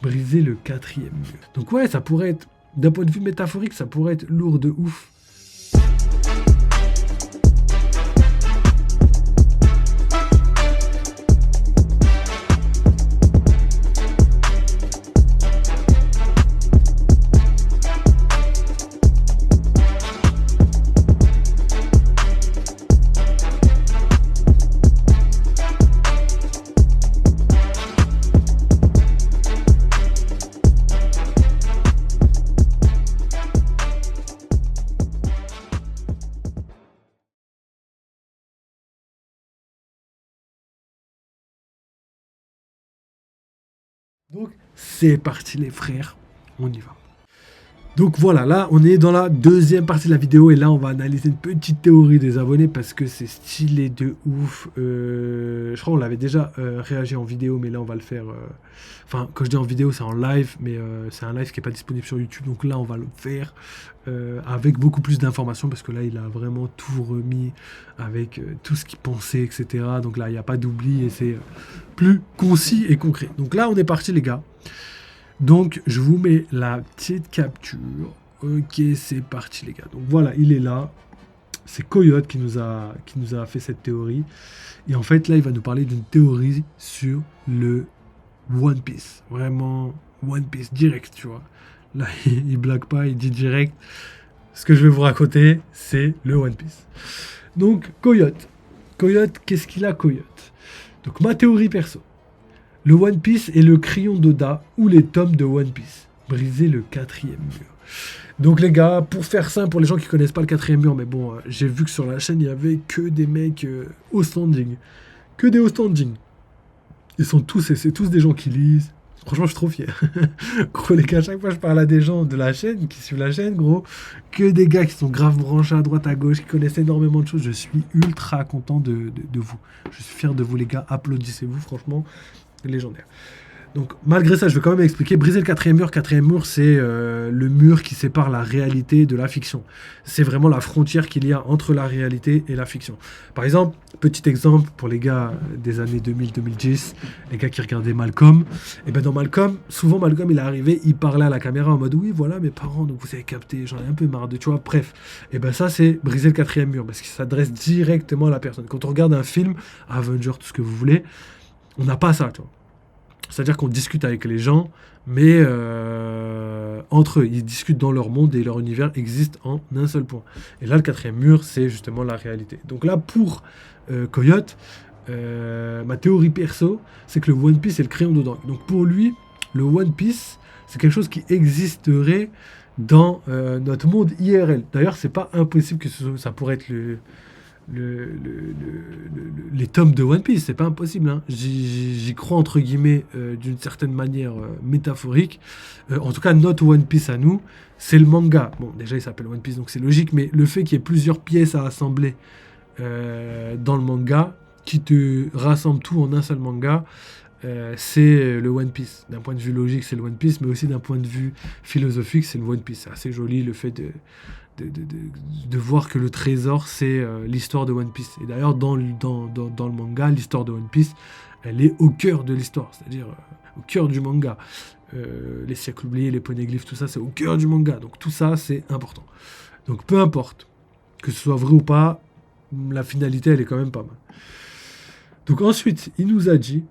briser le quatrième mur. Donc ouais, ça pourrait être, d'un point de vue métaphorique, ça pourrait être lourd de ouf. Donc, c'est parti les frères, on y va. Donc voilà, là, on est dans la deuxième partie de la vidéo et là, on va analyser une petite théorie des abonnés parce que c'est stylé de ouf. Je crois qu'on l'avait déjà réagi en vidéo, mais là, on va le faire... Enfin, quand je dis en vidéo, c'est en live, mais c'est un live qui n'est pas disponible sur YouTube. Donc là, on va le faire avec beaucoup plus d'informations parce que là, il a vraiment tout remis avec tout ce qu'il pensait, etc. Donc là, il n'y a pas d'oubli et c'est plus concis et concret. Donc là, on est parti, les gars. Donc, je vous mets la petite capture. Ok, c'est parti, les gars. Donc, voilà, il est là. C'est Coyote qui nous a fait cette théorie. Et en fait, là, il va nous parler d'une théorie sur le One Piece. Vraiment, One Piece, direct, tu vois. Là, il blague pas, il dit direct. Ce que je vais vous raconter, c'est le One Piece. Donc, Coyote. Coyote, qu'est-ce qu'il a, Coyote? Donc, ma théorie perso. Le One Piece est le crayon d'Oda ou les tomes de One Piece. Briser le quatrième mur. Donc les gars, pour faire simple, pour les gens qui connaissent pas le quatrième mur, mais bon, j'ai vu que sur la chaîne, il y avait que des mecs au standing. Que des au standing. Ils sont tous, c'est tous des gens qui lisent. Franchement, je suis trop fier. Gros, les gars, à chaque fois, je parle à des gens de la chaîne, qui suivent la chaîne, gros. Que des gars qui sont grave branchés à droite, à gauche, qui connaissent énormément de choses. Je suis ultra content de vous. Je suis fier de vous, les gars. Applaudissez-vous, franchement. Légendaire. Donc malgré ça, je vais quand même expliquer. Briser le quatrième mur, c'est le mur qui sépare la réalité de la fiction. C'est vraiment la frontière qu'il y a entre la réalité et la fiction. Par exemple, petit exemple pour les gars des années 2000-2010, les gars qui regardaient Malcolm. Et ben dans Malcolm, souvent Malcolm il est arrivé, il parlait à la caméra en mode oui voilà mes parents, donc vous avez capté, j'en ai un peu marre de, tu vois, bref. Et ben ça c'est briser le quatrième mur parce qu'il s'adresse directement à la personne. Quand on regarde un film, Avenger, tout ce que vous voulez, on n'a pas ça, tu vois. C'est-à-dire qu'on discute avec les gens, mais entre eux, ils discutent dans leur monde et leur univers existe en un seul point. Et là, le quatrième mur, c'est justement la réalité. Donc là, pour Coyote, ma théorie perso, c'est que le One Piece est le crayon d'Oda. Donc pour lui, le One Piece, c'est quelque chose qui existerait dans notre monde IRL. D'ailleurs, c'est pas impossible que ça pourrait être les tomes de One Piece, c'est pas impossible, hein. J'y crois entre guillemets d'une certaine manière métaphorique. En tout cas, notre One Piece à nous, c'est le manga. Bon, déjà il s'appelle One Piece, donc c'est logique, mais le fait qu'il y ait plusieurs pièces à assembler dans le manga, qui te rassemble tout en un seul manga, c'est le One Piece. D'un point de vue logique, c'est le One Piece, mais aussi d'un point de vue philosophique, c'est le One Piece. C'est assez joli le fait de voir que le trésor, c'est l'histoire de One Piece. Et d'ailleurs, dans le manga, l'histoire de One Piece, elle est au cœur de l'histoire, c'est-à-dire au cœur du manga. Les siècles oubliés, les poneglyphes, tout ça, c'est au cœur du manga. Donc tout ça, c'est important. Donc peu importe, que ce soit vrai ou pas, la finalité, elle est quand même pas mal. Donc ensuite, il nous a dit,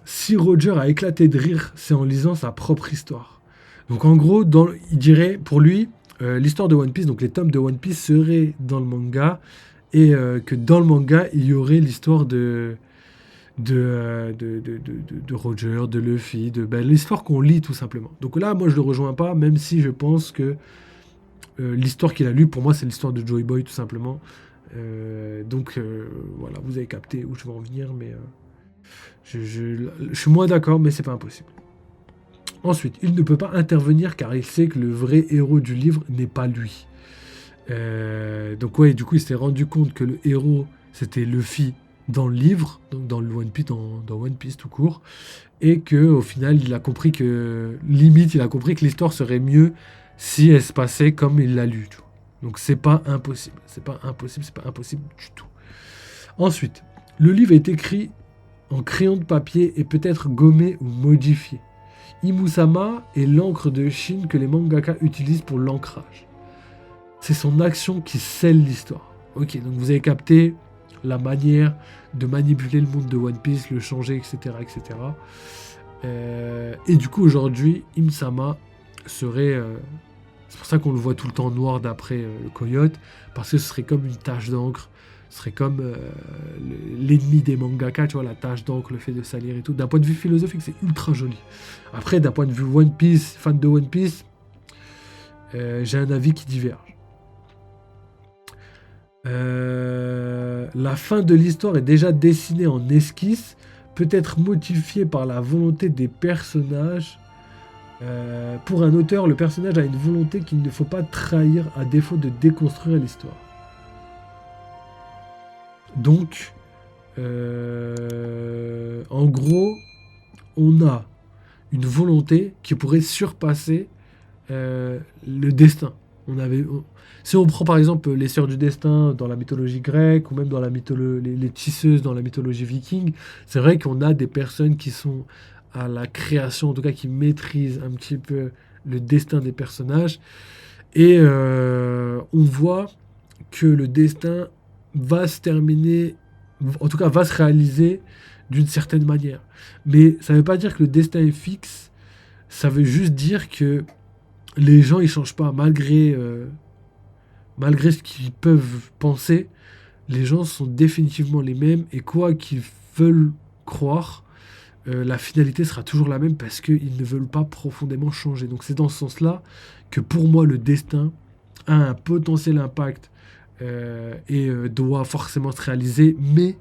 si Roger a éclaté de rire, c'est en lisant sa propre histoire. Donc en gros, il dirait, pour lui, l'histoire de One Piece, donc les tomes de One Piece seraient dans le manga, et que dans le manga, il y aurait l'histoire de Roger, de Luffy, l'histoire qu'on lit tout simplement. Donc là, moi je le rejoins pas, même si je pense que l'histoire qu'il a lue, pour moi, c'est l'histoire de Joy Boy tout simplement. Voilà, vous avez capté où je veux en venir, mais je suis moins d'accord, mais c'est pas impossible. Ensuite, il ne peut pas intervenir car il sait que le vrai héros du livre n'est pas lui. Donc ouais, du coup, il s'est rendu compte que le héros, c'était Luffy dans le livre, donc dans le One Piece, dans One Piece tout court, et que au final, il a compris que l'histoire serait mieux si elle se passait comme il l'a lu. Tu vois. Donc c'est pas impossible, c'est pas impossible du tout. Ensuite, le livre est écrit en crayon de papier et peut être gommé ou modifié. Imusama est l'encre de Chine que les mangaka utilisent pour l'ancrage. C'est son action qui scelle l'histoire. Ok, donc vous avez capté la manière de manipuler le monde de One Piece, le changer, etc. etc. Et du coup, aujourd'hui, Im-sama serait... c'est pour ça qu'on le voit tout le temps noir d'après le coyote, parce que ce serait comme une tache d'encre, ce serait comme l'ennemi des mangaka, tu vois, la tache d'encre, le fait de salir et tout. D'un point de vue philosophique, c'est ultra joli. Après, d'un point de vue One Piece, fan de One Piece, j'ai un avis qui diverge. La fin de l'histoire est déjà dessinée en esquisse, peut être modifiée par la volonté des personnages. Pour un auteur, le personnage a une volonté qu'il ne faut pas trahir à défaut de déconstruire l'histoire. Donc, en gros, on a une volonté qui pourrait surpasser le destin. Si on prend par exemple les Sœurs du Destin dans la mythologie grecque ou même dans les tisseuses dans la mythologie viking, c'est vrai qu'on a des personnes qui sont à la création, en tout cas qui maîtrisent un petit peu le destin des personnages. Et on voit que le destin va se terminer, en tout cas va se réaliser d'une certaine manière. Mais ça ne veut pas dire que le destin est fixe, ça veut juste dire que les gens ils changent pas malgré ce qu'ils peuvent penser. Les gens sont définitivement les mêmes et quoi qu'ils veulent croire, la finalité sera toujours la même parce qu'ils ne veulent pas profondément changer. Donc c'est dans ce sens-là que pour moi le destin a un potentiel impact et doit forcément se réaliser, mais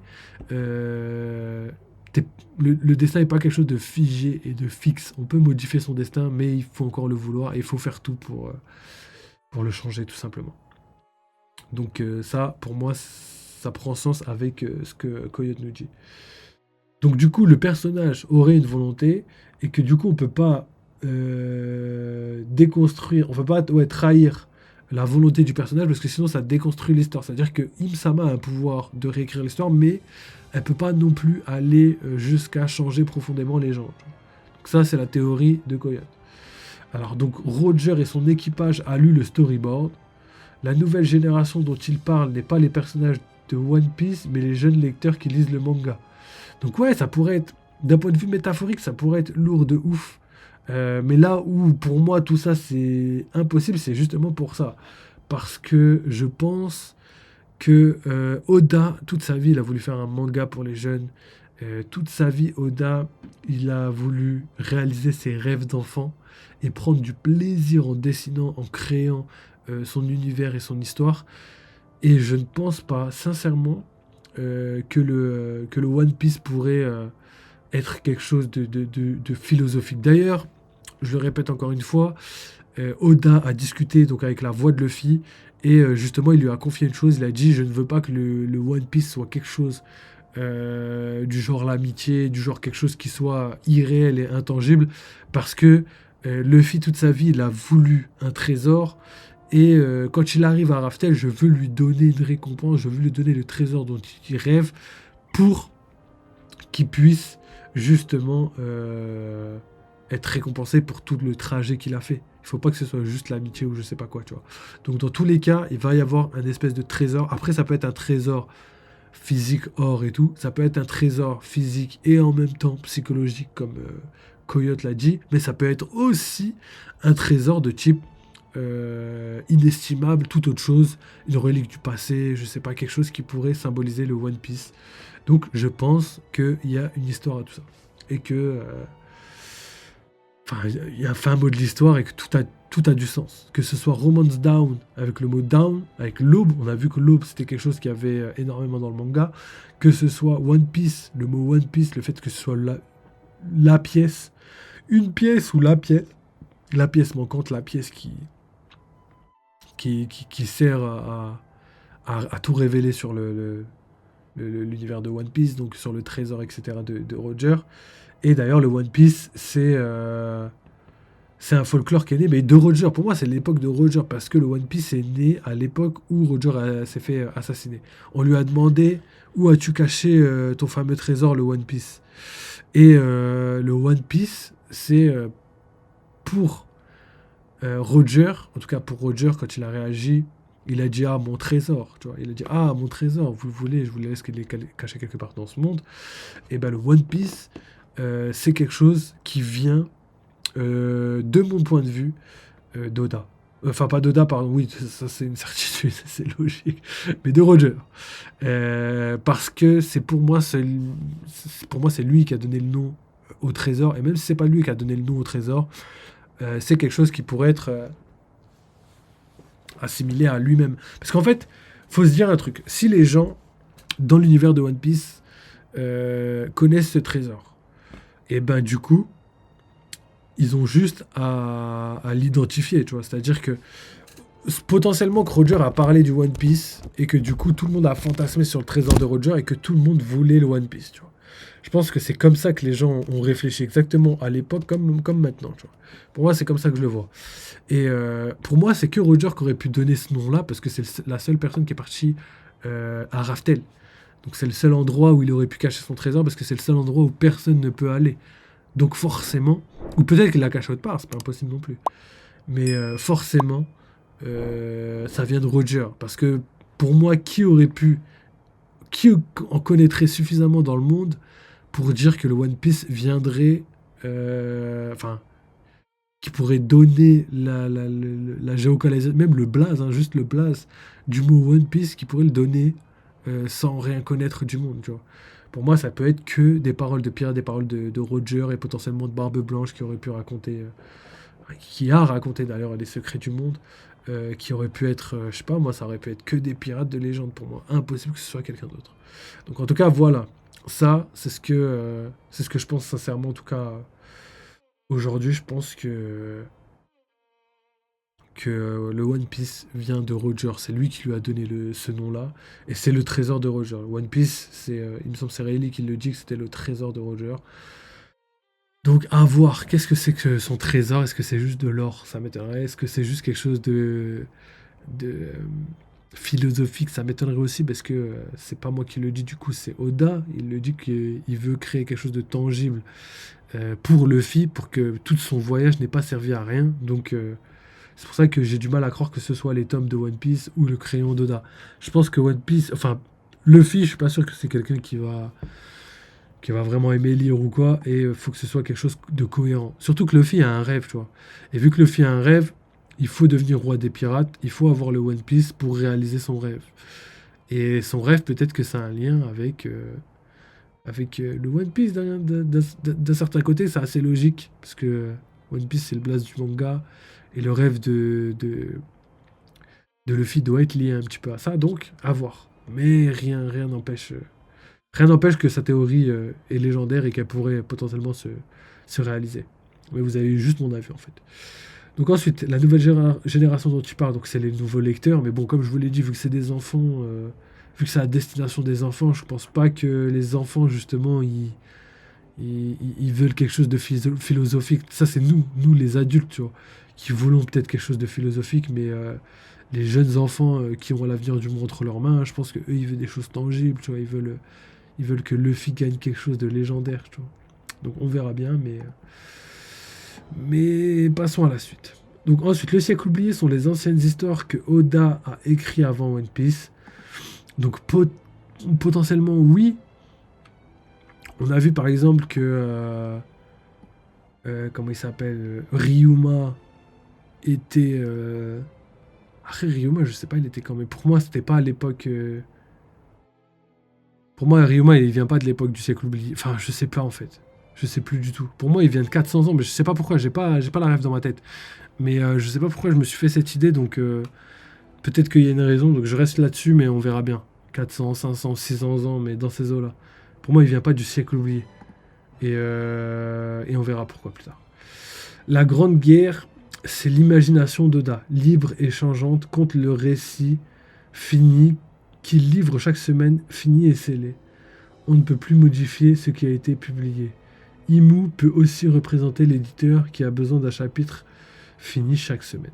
le destin n'est pas quelque chose de figé et de fixe. On peut modifier son destin, mais il faut encore le vouloir et il faut faire tout pour le changer tout simplement. Donc ça, pour moi, ça prend sens avec ce que Coyote nous dit. Donc du coup, le personnage aurait une volonté et que du coup, on peut pas déconstruire, on peut pas trahir la volonté du personnage parce que sinon ça déconstruit l'histoire. C'est-à-dire que Im-sama a un pouvoir de réécrire l'histoire, mais elle peut pas non plus aller jusqu'à changer profondément les gens. Donc ça, c'est la théorie de Coyote. Alors donc Roger et son équipage a lu le storyboard. La nouvelle génération dont il parle n'est pas les personnages de One Piece, mais les jeunes lecteurs qui lisent le manga. Donc ouais, ça pourrait être, d'un point de vue métaphorique, ça pourrait être lourd de ouf. Mais là où, pour moi, tout ça, c'est impossible, c'est justement pour ça. Parce que je pense que Oda, toute sa vie, il a voulu faire un manga pour les jeunes. Toute sa vie, Oda, il a voulu réaliser ses rêves d'enfant et prendre du plaisir en dessinant, en créant son univers et son histoire. Et je ne pense pas, sincèrement, que le One Piece pourrait être quelque chose de philosophique. D'ailleurs, je le répète encore une fois, Oda a discuté donc avec la voix de Luffy et justement il lui a confié une chose, il a dit je ne veux pas que le One Piece soit quelque chose du genre l'amitié, du genre quelque chose qui soit irréel et intangible, parce que Luffy toute sa vie il a voulu un trésor. Et quand il arrive à Raftel, je veux lui donner une récompense, je veux lui donner le trésor dont il rêve pour qu'il puisse justement être récompensé pour tout le trajet qu'il a fait. Il ne faut pas que ce soit juste l'amitié ou je sais pas quoi, tu vois. Donc dans tous les cas, il va y avoir un espèce de trésor. Après, ça peut être un trésor physique, or et tout. Ça peut être un trésor physique et en même temps psychologique, comme Coyote l'a dit. Mais ça peut être aussi un trésor de type inestimable, toute autre chose, une relique du passé, je sais pas, quelque chose qui pourrait symboliser le One Piece. Donc je pense qu'il y a une histoire à tout ça et que il y a un fin mot de l'histoire et que tout a du sens, que ce soit Romance Down avec le mot down, avec l'aube, on a vu que l'aube c'était quelque chose qui avait énormément dans le manga, que ce soit One Piece, le mot One Piece, le fait que ce soit la pièce, une pièce ou la pièce manquante, la pièce qui sert à tout révéler sur l'univers de One Piece, donc sur le trésor, etc. de Roger. Et d'ailleurs, le One Piece, c'est un folklore qui est né, mais de Roger. Pour moi, c'est l'époque de Roger, parce que le One Piece est né à l'époque où Roger s'est fait assassiner. On lui a demandé, où as-tu caché ton fameux trésor, le One Piece? Et le One Piece, c'est pour Roger, en tout cas pour Roger, quand il a réagi, il a dit ah mon trésor, tu vois, il a dit ah mon trésor, vous le voulez, je vous le laisse caché quelque part dans ce monde. Et ben le One Piece, c'est quelque chose qui vient, de mon point de vue, d'Oda. Enfin pas d'Oda, pardon, oui, ça c'est une certitude, c'est logique, mais de Roger. Parce que pour moi c'est lui qui a donné le nom au trésor, et même si c'est pas lui qui a donné le nom au trésor, c'est quelque chose qui pourrait être assimilé à lui-même. Parce qu'en fait, faut se dire un truc. Si les gens, dans l'univers de One Piece, connaissent ce trésor, et ben du coup, ils ont juste à l'identifier, tu vois. C'est-à-dire que potentiellement que Roger a parlé du One Piece et que du coup tout le monde a fantasmé sur le trésor de Roger et que tout le monde voulait le One Piece, tu vois. Je pense que c'est comme ça que les gens ont réfléchi exactement à l'époque comme maintenant, tu vois. Pour moi, c'est comme ça que je le vois. Et pour moi, c'est que Roger qui aurait pu donner ce nom-là parce que c'est la seule personne qui est partie à Raftel. Donc c'est le seul endroit où il aurait pu cacher son trésor parce que c'est le seul endroit où personne ne peut aller. Donc forcément, ou peut-être qu'il la cache autre part, c'est pas impossible non plus. Mais forcément, ça vient de Roger. Parce que pour moi, qui en connaîtrait suffisamment dans le monde pour dire que le One Piece viendrait, enfin, qui pourrait donner la géocalisation, même le blaze, hein, juste le blaze du mot One Piece, qui pourrait le donner sans rien connaître du monde, tu vois. Pour moi, ça peut être que des paroles de Pierre, des paroles de Roger et potentiellement de Barbe Blanche qui aurait pu raconter, qui a raconté d'ailleurs les secrets du monde, qui aurait pu être, je sais pas, moi, ça aurait pu être que des pirates de légende pour moi. Impossible que ce soit quelqu'un d'autre. Donc en tout cas, voilà. Ça, c'est ce que je pense sincèrement, en tout cas, aujourd'hui, je pense que le One Piece vient de Roger. C'est lui qui lui a donné ce nom-là. Et c'est le trésor de Roger. Le One Piece, il me semble que c'est Rayleigh qui le dit que c'était le trésor de Roger. Donc, à voir. Qu'est-ce que c'est que son trésor? Est-ce que c'est juste de l'or? Ça m'étonnerait. Est-ce que c'est juste quelque chose de philosophique? Ça m'étonnerait aussi parce que c'est pas moi qui le dis, du coup, c'est Oda. Il le dit qu'il veut créer quelque chose de tangible pour Luffy, pour que tout son voyage n'ait pas servi à rien. Donc, c'est pour ça que j'ai du mal à croire que ce soit les tomes de One Piece ou le crayon d'Oda. Je pense que One Piece, enfin, Luffy, je suis pas sûr que c'est quelqu'un qui va vraiment aimer lire ou quoi, et il faut que ce soit quelque chose de cohérent. Surtout que Luffy a un rêve, tu vois. Et vu que Luffy a un rêve, il faut devenir roi des pirates, il faut avoir le One Piece pour réaliser son rêve. Et son rêve, peut-être que ça a un lien avec le One Piece d'un certain côté, c'est assez logique, parce que One Piece, c'est le blaze du manga, et le rêve de Luffy doit être lié un petit peu à ça, donc à voir. Mais rien n'empêche que sa théorie est légendaire et qu'elle pourrait potentiellement se réaliser. Mais vous avez eu juste mon avis en fait. Donc ensuite, la nouvelle génération dont tu parles, donc c'est les nouveaux lecteurs, mais bon, comme je vous l'ai dit, vu que c'est des enfants, vu que c'est à destination des enfants, je pense pas que les enfants, justement, ils veulent quelque chose de philosophique. Ça, c'est nous les adultes, tu vois, qui voulons peut-être quelque chose de philosophique, mais les jeunes enfants qui ont l'avenir du monde entre leurs mains, je pense qu'eux, ils veulent des choses tangibles, tu vois, ils veulent que Luffy gagne quelque chose de légendaire, tu vois. Donc on verra bien, mais passons à la suite. Donc ensuite, le siècle oublié sont les anciennes histoires que Oda a écrites avant One Piece. Donc potentiellement oui. On a vu par exemple que comment il s'appelle, Ryuma était après Ryuma, je sais pas, il était quand même. Pour moi, c'était pas à l'époque. Pour moi, Ryuma, il vient pas de l'époque du siècle oublié. Enfin, je sais pas en fait. Je sais plus du tout. Pour moi, il vient de 400 ans, mais je sais pas pourquoi. J'ai pas la rêve dans ma tête. Mais je sais pas pourquoi je me suis fait cette idée, donc peut-être qu'il y a une raison. Donc je reste là-dessus, mais on verra bien. 400, 500, 600 ans, mais dans ces eaux-là. Pour moi, il vient pas du siècle oublié. Et on verra pourquoi plus tard. La Grande Guerre, c'est l'imagination d'Oda, libre et changeante, contre le récit fini qu'il livre chaque semaine, fini et scellé. On ne peut plus modifier ce qui a été publié. Imu peut aussi représenter l'éditeur qui a besoin d'un chapitre fini chaque semaine.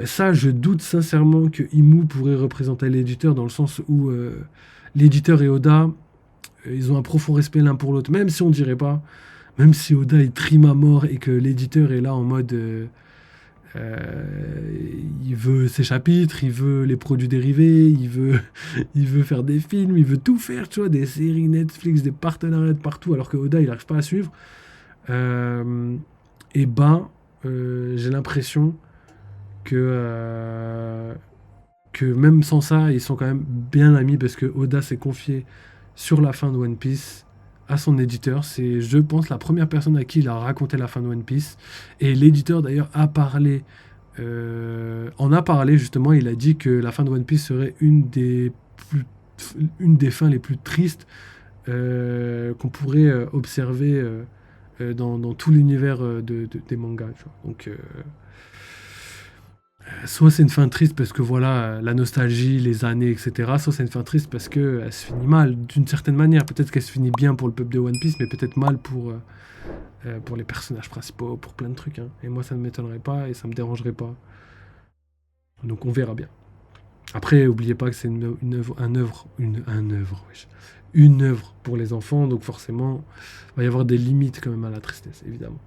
Ça, je doute sincèrement que Imu pourrait représenter l'éditeur dans le sens où l'éditeur et Oda, ils ont un profond respect l'un pour l'autre, même si on dirait pas. Même si Oda il trime à mort et que l'éditeur est là en mode il veut ses chapitres, il veut les produits dérivés, il veut faire des films, il veut tout faire, tu vois, des séries Netflix, des partenariats de partout, alors que Oda il n'arrive pas à suivre. Euh, et ben, j'ai l'impression que, que même sans ça, ils sont quand même bien amis parce que Oda s'est confié sur la fin de One Piece à son éditeur. C'est, je pense, la première personne à qui il a raconté la fin de One Piece. Et l'éditeur, d'ailleurs, en a parlé justement. Il a dit que la fin de One Piece serait une des fins les plus tristes qu'on pourrait observer dans tout l'univers des mangas. Tu vois. Donc, soit c'est une fin triste parce que voilà, la nostalgie, les années, etc. Soit c'est une fin triste parce que elle se finit mal d'une certaine manière. Peut-être qu'elle se finit bien pour le peuple de One Piece, mais peut-être mal pour les personnages principaux, pour plein de trucs. Hein. Et moi, ça ne m'étonnerait pas et ça me dérangerait pas. Donc on verra bien. Après, oubliez pas que c'est une œuvre pour les enfants, donc forcément, il va y avoir des limites quand même à la tristesse, évidemment.